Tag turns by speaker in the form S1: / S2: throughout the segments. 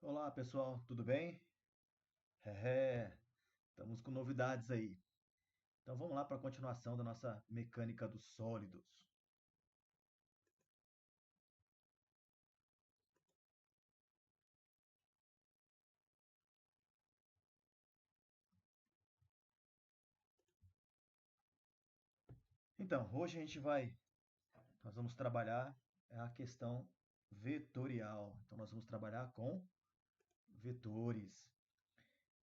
S1: Olá, pessoal, tudo bem? É, estamos com novidades aí. Então vamos lá para a continuação da nossa mecânica dos sólidos. Então, hoje nós vamos trabalhar a questão vetorial. Então nós vamos trabalhar com vetores.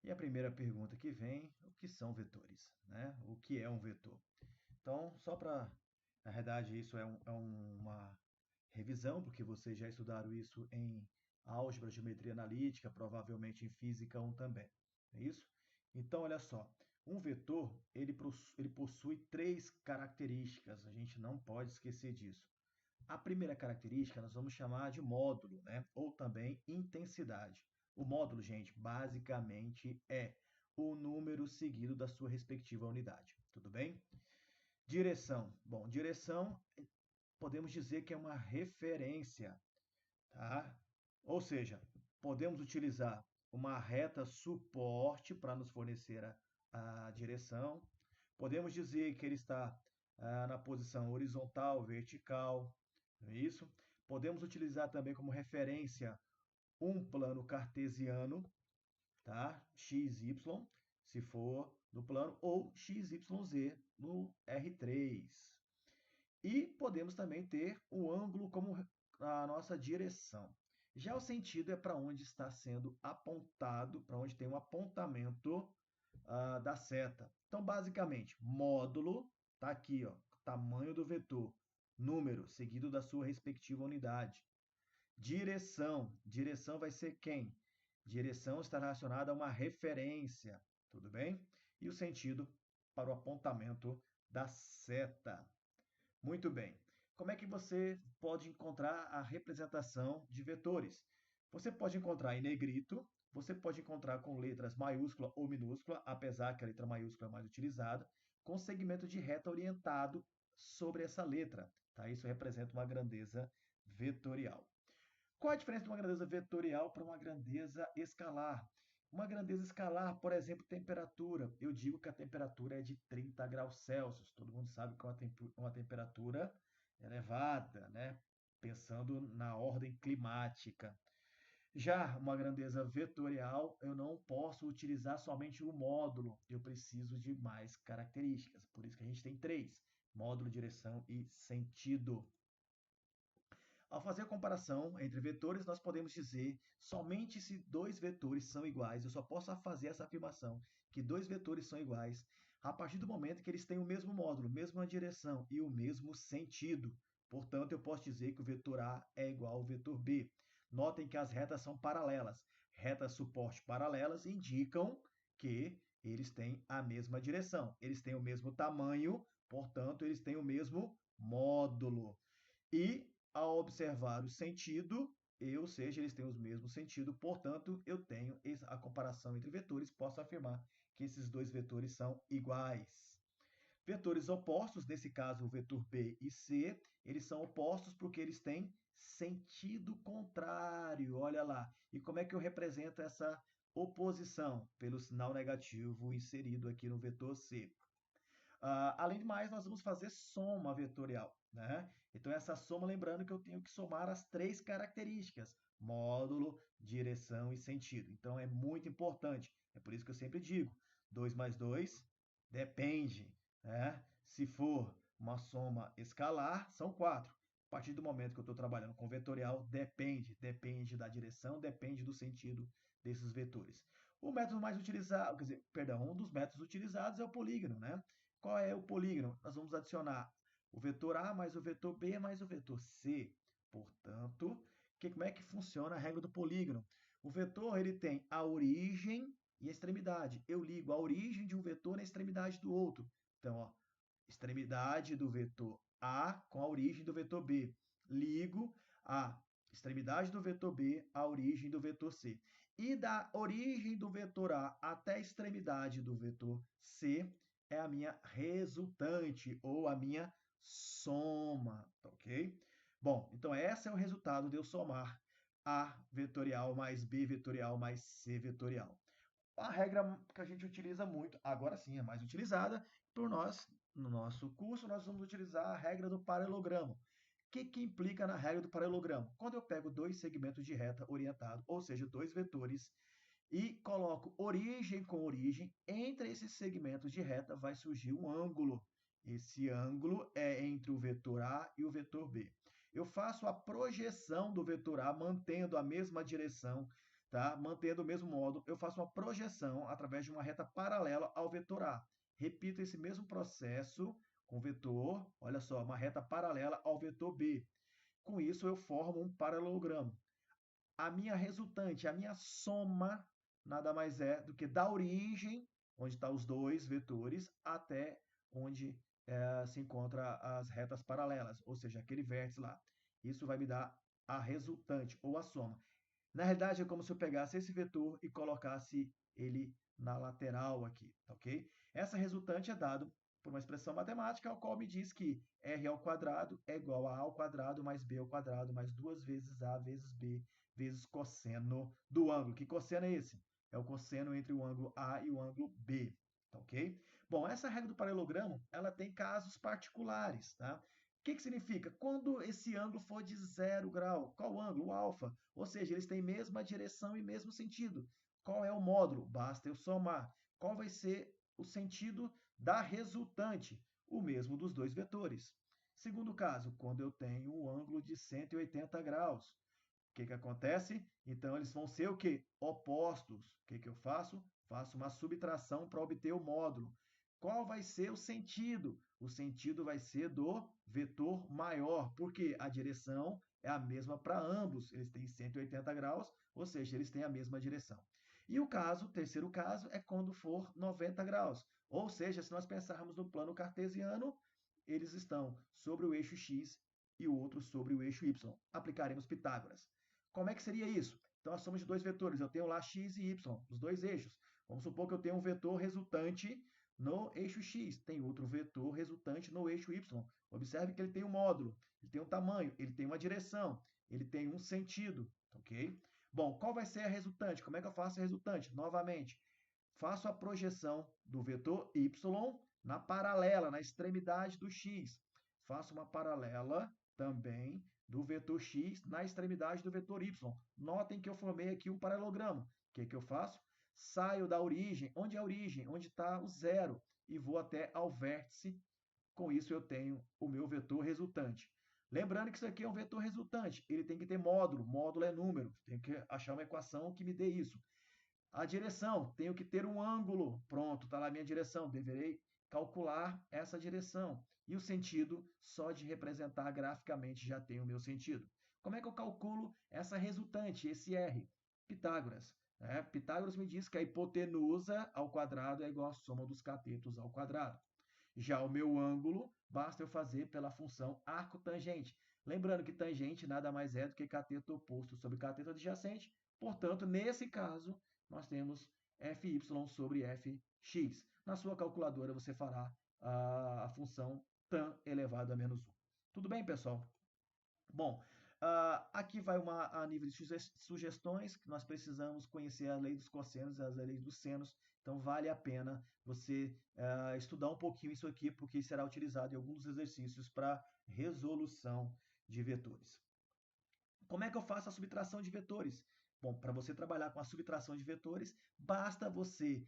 S1: E a primeira pergunta que vem, o que são vetores, né? O que é um vetor? Então, na verdade, isso é uma revisão, porque vocês já estudaram isso em álgebra, geometria analítica, provavelmente em física 1 também. É isso? Então, olha só, um vetor, ele possui três características, a gente não pode esquecer disso. A primeira característica nós vamos chamar de módulo, né? Ou também intensidade. O módulo, gente, basicamente é o número seguido da sua respectiva unidade. Tudo bem? Direção. Bom, direção podemos dizer que é uma referência, tá? Ou seja, podemos utilizar uma reta suporte para nos fornecer a direção. Podemos dizer que ele está na posição horizontal, vertical, não é isso? Podemos utilizar também como referência um plano cartesiano, tá? x, y, se for no plano, ou x, y, z no R3. E podemos também ter o ângulo como a nossa direção. Já o sentido é para onde está sendo apontado, para onde tem um apontamento da seta. Então, basicamente, módulo está aqui, ó, tamanho do vetor, número seguido da sua respectiva unidade. Direção vai ser quem? Direção está relacionada a uma referência, tudo bem? E o sentido para o apontamento da seta. Muito bem. Como é que você pode encontrar a representação de vetores? Você pode encontrar em negrito, você pode encontrar com letras maiúscula ou minúscula, apesar que a letra maiúscula é mais utilizada, com segmento de reta orientado sobre essa letra. Tá? Isso representa uma grandeza vetorial. Qual a diferença de uma grandeza vetorial para uma grandeza escalar? Uma grandeza escalar, por exemplo, temperatura. Eu digo que a temperatura é de 30 graus Celsius. Todo mundo sabe que é uma temperatura elevada, né? Pensando na ordem climática. Já uma grandeza vetorial, eu não posso utilizar somente o módulo. Eu preciso de mais características. Por isso que a gente tem três: módulo, direção e sentido. Ao fazer a comparação entre vetores, nós podemos dizer somente se dois vetores são iguais. Eu só posso fazer essa afirmação que dois vetores são iguais a partir do momento que eles têm o mesmo módulo, mesma direção e o mesmo sentido. Portanto, eu posso dizer que o vetor A é igual ao vetor B. Notem que as retas são paralelas. Retas suporte paralelas indicam que eles têm a mesma direção, eles têm o mesmo tamanho, portanto, eles têm o mesmo módulo. E ao observar o sentido, ou seja, eles têm o mesmo sentido, portanto, eu tenho a comparação entre vetores, posso afirmar que esses dois vetores são iguais. Vetores opostos, nesse caso o vetor B e C, eles são opostos porque eles têm sentido contrário, olha lá. E como é que eu represento essa oposição? Pelo sinal negativo inserido aqui no vetor C. Além de mais, nós vamos fazer soma vetorial, né? Então, essa soma, lembrando que eu tenho que somar as três características: módulo, direção e sentido. Então, é muito importante. É por isso que eu sempre digo: 2 mais 2 depende, né? Se for uma soma escalar, são 4. A partir do momento que eu estou trabalhando com vetorial, depende da direção, depende do sentido desses vetores. O método mais utilizado, quer dizer, perdão, um dos métodos utilizados é o polígono, né? Qual é o polígono? Nós vamos adicionar o vetor A mais o vetor B mais o vetor C. Portanto, como é que funciona a regra do polígono? O vetor ele tem a origem e a extremidade. Eu ligo a origem de um vetor na extremidade do outro. Então, ó, extremidade do vetor A com a origem do vetor B. Ligo a extremidade do vetor B à origem do vetor C. E da origem do vetor A até a extremidade do vetor C é a minha resultante ou a minha soma, tá ok? Bom, então esse é o resultado de eu somar A vetorial mais B vetorial mais C vetorial. A regra que a gente utiliza muito, agora sim é mais utilizada por nós, no nosso curso, nós vamos utilizar a regra do paralelogramo. O que implica na regra do paralelogramo? Quando eu pego dois segmentos de reta orientado, ou seja, dois vetores, e coloco origem com origem, entre esses segmentos de reta vai surgir um ângulo. Esse ângulo é entre o vetor A e o vetor B. Eu faço a projeção do vetor A mantendo a mesma direção, tá? Mantendo o mesmo módulo. Eu faço uma projeção através de uma reta paralela ao vetor A. Repito esse mesmo processo com o vetor, olha só, uma reta paralela ao vetor B. Com isso, eu formo um paralelogramo. A minha resultante, a minha soma, nada mais é do que da origem, onde estão os dois vetores, até onde se encontra as retas paralelas, ou seja, aquele vértice lá. Isso vai me dar a resultante, ou a soma. Na realidade, é como se eu pegasse esse vetor e colocasse ele na lateral aqui, ok? Essa resultante é dada por uma expressão matemática, a qual me diz que r ao quadrado é igual a ao quadrado mais b ao quadrado mais 2 vezes a vezes b vezes cosseno do ângulo. Que cosseno é esse? É o cosseno entre o ângulo A e o ângulo B, tá ok? Bom, essa regra do paralelogramo, ela tem casos particulares, tá? O que significa? Quando esse ângulo for de 0 grau, qual ângulo? O alfa. Ou seja, eles têm mesma direção e mesmo sentido. Qual é o módulo? Basta eu somar. Qual vai ser o sentido da resultante? O mesmo dos dois vetores. Segundo caso, quando eu tenho um ângulo de 180 graus. O que acontece? Então, eles vão ser o quê? Opostos. O que eu faço? Faço uma subtração para obter o módulo. Qual vai ser o sentido? O sentido vai ser do vetor maior, porque a direção é a mesma para ambos. Eles têm 180 graus, ou seja, eles têm a mesma direção. E o terceiro caso, é quando for 90 graus. Ou seja, se nós pensarmos no plano cartesiano, eles estão sobre o eixo x e o outro sobre o eixo y. Aplicaremos Pitágoras. Como é que seria isso? Então, a soma de dois vetores. Eu tenho lá x e y, os dois eixos. Vamos supor que eu tenho um vetor resultante no eixo x, tem outro vetor resultante no eixo y. Observe que ele tem um módulo, ele tem um tamanho, ele tem uma direção, ele tem um sentido, ok? Bom, qual vai ser a resultante? Como é que eu faço a resultante? Novamente, faço a projeção do vetor y na paralela, na extremidade do x. Faço uma paralela também do vetor x na extremidade do vetor y. Notem que eu formei aqui um paralelogramo. O que eu faço? Saio da origem. Onde é a origem? Onde está o zero. E vou até ao vértice. Com isso, eu tenho o meu vetor resultante. Lembrando que isso aqui é um vetor resultante. Ele tem que ter módulo. Módulo é número. Tenho que achar uma equação que me dê isso. A direção, tenho que ter um ângulo. Pronto, está lá a minha direção. Deverei calcular essa direção. E o sentido, só de representar graficamente já tem o meu sentido. Como é que eu calculo essa resultante, esse R? Pitágoras. Pitágoras me diz que a hipotenusa ao quadrado é igual à soma dos catetos ao quadrado. Já o meu ângulo, basta eu fazer pela função arco-tangente. Lembrando que tangente nada mais é do que cateto oposto sobre cateto adjacente. Portanto, nesse caso, nós temos fy sobre fx. Na sua calculadora, você fará a função tan elevado a menos 1. Tudo bem, pessoal? Bom, aqui vai a nível de sugestões, que nós precisamos conhecer a lei dos cossenos e as leis dos senos, então vale a pena você estudar um pouquinho isso aqui, porque será utilizado em alguns exercícios para resolução de vetores. Como é que eu faço a subtração de vetores? Bom, para você trabalhar com a subtração de vetores, basta você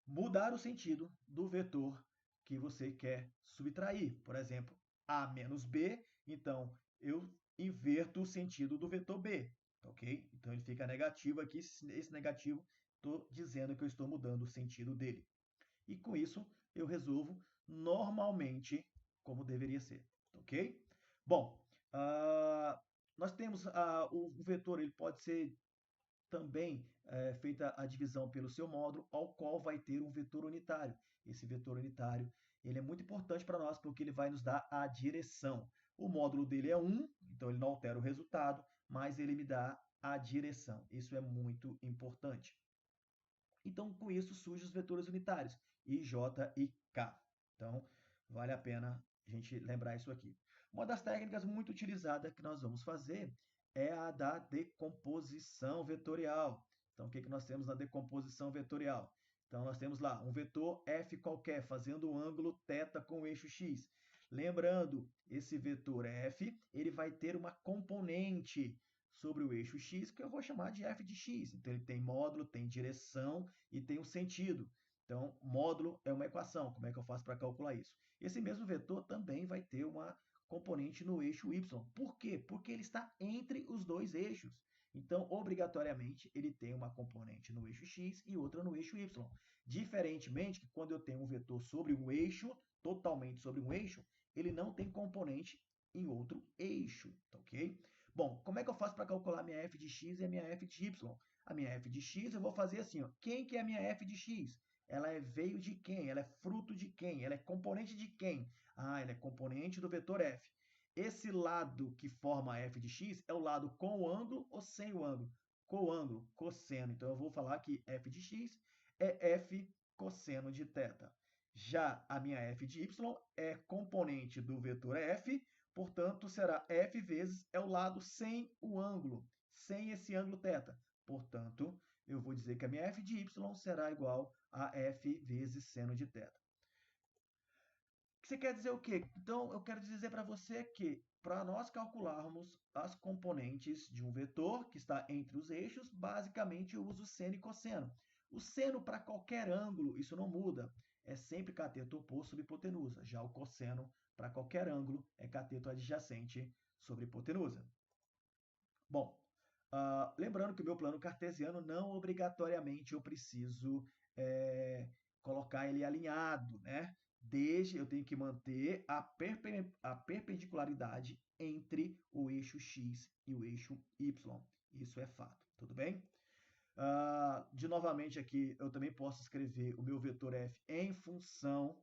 S1: mudar o sentido do vetor que você quer subtrair. Por exemplo, A menos B, então eu inverto o sentido do vetor B, ok? Então ele fica negativo aqui, esse negativo, estou dizendo que eu estou mudando o sentido dele. E com isso eu resolvo normalmente como deveria ser, ok? Bom, nós temos o vetor, ele pode ser também feita a divisão pelo seu módulo, ao qual vai ter um vetor unitário. Esse vetor unitário ele é muito importante para nós, porque ele vai nos dar a direção. O módulo dele é 1, então ele não altera o resultado, mas ele me dá a direção. Isso é muito importante. Então, com isso, surgem os vetores unitários, I, J e K. Então, vale a pena a gente lembrar isso aqui. Uma das técnicas muito utilizadas que nós vamos fazer é a da decomposição vetorial. Então, o que nós temos na decomposição vetorial? Então, nós temos lá um vetor f qualquer, fazendo um ângulo θ com o eixo x. Lembrando, esse vetor f, ele vai ter uma componente sobre o eixo x, que eu vou chamar de f de x. Então, ele tem módulo, tem direção e tem um sentido. Então, módulo é uma equação. Como é que eu faço para calcular isso? Esse mesmo vetor também vai ter uma componente no eixo y. Por quê? Porque ele está entre os dois eixos. Então, obrigatoriamente, ele tem uma componente no eixo x e outra no eixo y. Diferentemente que quando eu tenho um vetor sobre um eixo, totalmente sobre um eixo, ele não tem componente em outro eixo, tá ok? Bom, como é que eu faço para calcular minha f de x e a minha f de y? A minha f de x eu vou fazer assim, ó. Quem que é a minha f de x? Ela veio de quem? Ela é fruto de quem? Ela é componente de quem? Ah, ela é componente do vetor f. Esse lado que forma a f de x é o lado com o ângulo ou sem o ângulo? Com o ângulo, cosseno. Então, eu vou falar que f de x é f cosseno de θ. Já a minha f de y é componente do vetor f, portanto, será f vezes é o lado sem o ângulo, sem esse ângulo θ. Portanto, eu vou dizer que a minha f de y será igual a f vezes seno de θ. Você quer dizer o quê? Então, eu quero dizer para você que, para nós calcularmos as componentes de um vetor que está entre os eixos, basicamente eu uso seno e cosseno. O seno para qualquer ângulo, isso não muda, é sempre cateto oposto sobre hipotenusa. Já o cosseno para qualquer ângulo é cateto adjacente sobre hipotenusa. Bom, lembrando que o meu plano cartesiano não obrigatoriamente eu preciso colocar ele alinhado, né? Desde eu tenho que manter a perpendicularidade entre o eixo x e o eixo y. Isso é fato, tudo bem? De novamente aqui, eu também posso escrever o meu vetor f em função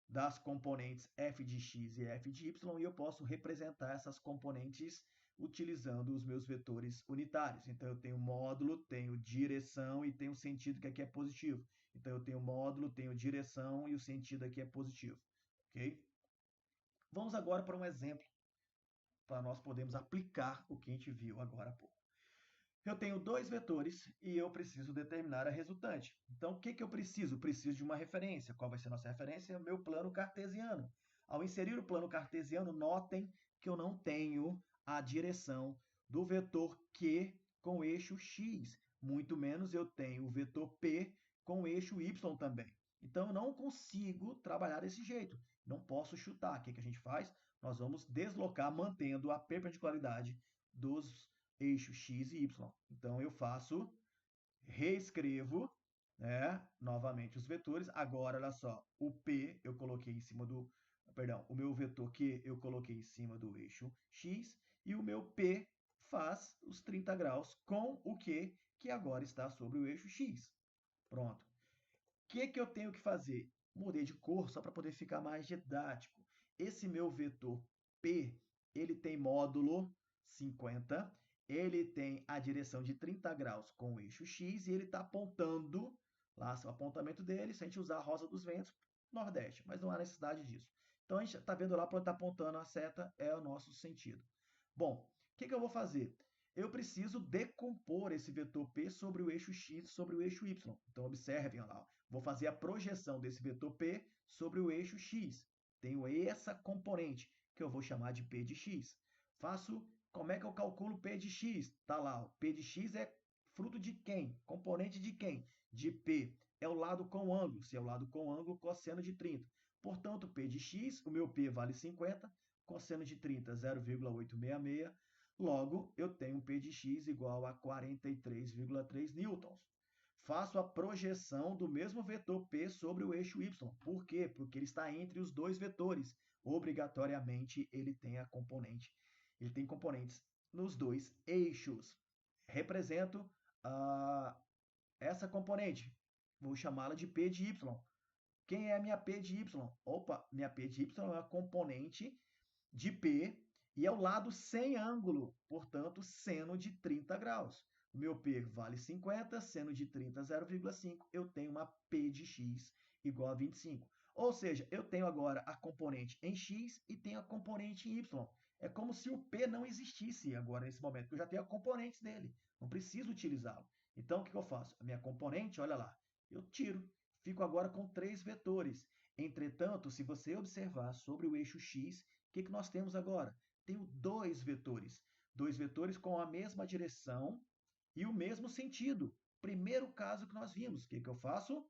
S1: das componentes f de x e f de y, e eu posso representar essas componentes utilizando os meus vetores unitários. Então, eu tenho módulo, tenho direção e tenho sentido, que aqui é positivo. Então, eu tenho módulo, tenho direção e o sentido aqui é positivo. Ok? Vamos agora para um exemplo, para nós podermos aplicar o que a gente viu agora há pouco. Eu tenho dois vetores e eu preciso determinar a resultante. Então, o que eu preciso? Preciso de uma referência. Qual vai ser a nossa referência? Meu plano cartesiano. Ao inserir o plano cartesiano, notem que eu não tenho a direção do vetor Q com o eixo x. Muito menos eu tenho o vetor P com o eixo y também. Então, eu não consigo trabalhar desse jeito. Não posso chutar. O que a gente faz? Nós vamos deslocar mantendo a perpendicularidade dos eixo x e y. Então, eu reescrevo, né, novamente os vetores. Agora, olha só, o P eu coloquei em cima do, perdão, o meu vetor Q eu coloquei em cima do eixo x, e o meu P faz os 30 graus com o Q, que agora está sobre o eixo x. Pronto. O que eu tenho que fazer? Mudei de cor só para poder ficar mais didático. Esse meu vetor P, ele tem módulo 50, ele tem a direção de 30 graus com o eixo x e ele está apontando, lá o apontamento dele, se a gente usar a rosa dos ventos, nordeste, mas não há necessidade disso. Então, a gente está vendo lá para onde está apontando a seta, é o nosso sentido. Bom, o que eu vou fazer? Eu preciso decompor esse vetor P sobre o eixo x sobre o eixo y. Então, observem lá, vou fazer a projeção desse vetor P sobre o eixo x. Tenho essa componente, que eu vou chamar de P de x. Como é que eu calculo P de x? Está lá, o P de x é fruto de quem? Componente de quem? De P. É o lado com ângulo. Se é o lado com ângulo, cosseno de 30. Portanto, P de x, o meu P vale 50, cosseno de 30, 0,866. Logo, eu tenho um P de x igual a 43,3 newtons. Faço a projeção do mesmo vetor P sobre o eixo y. Por quê? Porque ele está entre os dois vetores. Obrigatoriamente, ele tem componentes nos dois eixos. Represento essa componente. Vou chamá-la de P de y. Quem é a minha P de y? Opa, minha P de y é uma componente de P e é o lado sem ângulo, portanto, seno de 30 graus. O meu P vale 50, seno de 30, 0,5. Eu tenho uma P de x igual a 25. Ou seja, eu tenho agora a componente em x e tenho a componente em y. É como se o P não existisse agora nesse momento, porque eu já tenho a componentes dele, não preciso utilizá-lo. Então, o que eu faço? A minha componente, olha lá, eu tiro, fico agora com 3 vetores. Entretanto, se você observar sobre o eixo X, o que nós temos agora? Tenho 2 vetores com a mesma direção e o mesmo sentido. Primeiro caso que nós vimos, o que eu faço?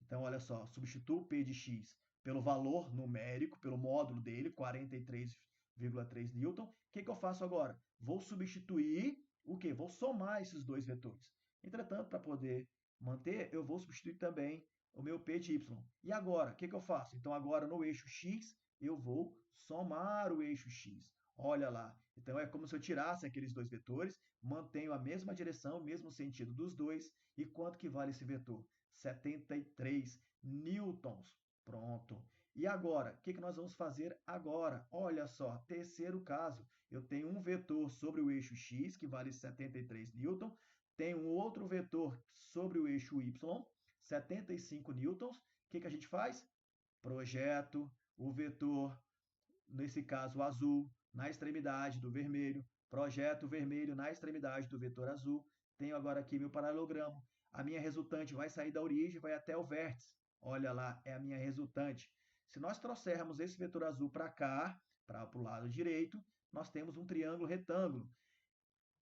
S1: Então, olha só, substituo P de x pelo valor numérico, pelo módulo dele, 43,3 newton. O que eu faço agora? Vou substituir o quê? Vou somar esses 2 vetores. Entretanto, para poder manter, eu vou substituir também o meu P de y. E agora, o que eu faço? Então, agora no eixo x, eu vou somar o eixo x. Olha lá. Então, é como se eu tirasse aqueles 2 vetores, mantenho a mesma direção, mesmo sentido dos dois. E quanto que vale esse vetor? 73 newtons. Pronto. E agora, o que nós vamos fazer agora? Olha só, terceiro caso. Eu tenho um vetor sobre o eixo x, que vale 73 newtons. Tenho um outro vetor sobre o eixo y, 75 newtons. O que a gente faz? Projeto o vetor, nesse caso azul, na extremidade do vermelho. Projeto o vermelho na extremidade do vetor azul. Tenho agora aqui meu paralelogramo. A minha resultante vai sair da origem e vai até o vértice. Olha lá, é a minha resultante. Se nós trouxermos esse vetor azul para cá, para o lado direito, nós temos um triângulo retângulo.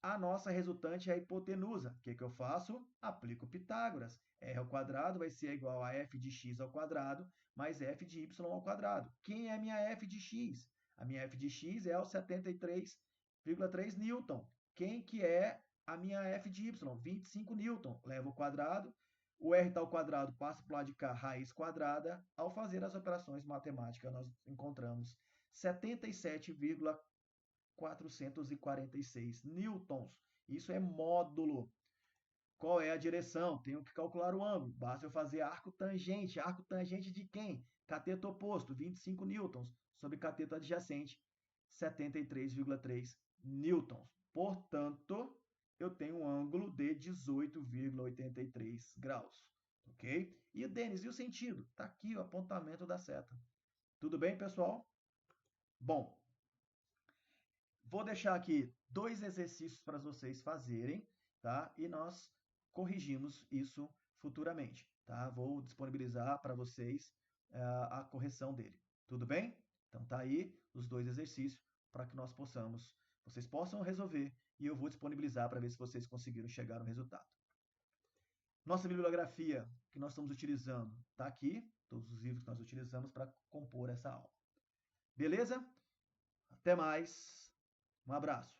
S1: A nossa resultante é a hipotenusa. O que eu faço? Aplico Pitágoras. R ao quadrado vai ser igual a f de x ao quadrado mais f de y ao quadrado. Quem é a minha f de x? A minha f de x é o 73,3 newton. Quem que é a minha f de y? 25 newton. Levo o quadrado. O r está ao quadrado, passa para o lado de cá, raiz quadrada. Ao fazer as operações matemáticas, nós encontramos 77,446 newtons. Isso é módulo. Qual é a direção? Tenho que calcular o ângulo. Basta eu fazer arco tangente. Arco tangente de quem? Cateto oposto, 25 newtons, sobre cateto adjacente, 73,3 newtons. Portanto, eu tenho um ângulo de 18,83 graus. Ok? E, Denis, e o sentido? Está aqui o apontamento da seta. Tudo bem, pessoal? Bom, vou deixar aqui 2 exercícios para vocês fazerem, tá? E nós corrigimos isso futuramente, tá? Vou disponibilizar para vocês a correção dele. Tudo bem? Então tá aí os 2 exercícios para que vocês possam resolver e eu vou disponibilizar para ver se vocês conseguiram chegar no resultado. Nossa bibliografia que nós estamos utilizando está aqui, todos os livros que nós utilizamos para compor essa aula. Beleza? Até mais. Um abraço.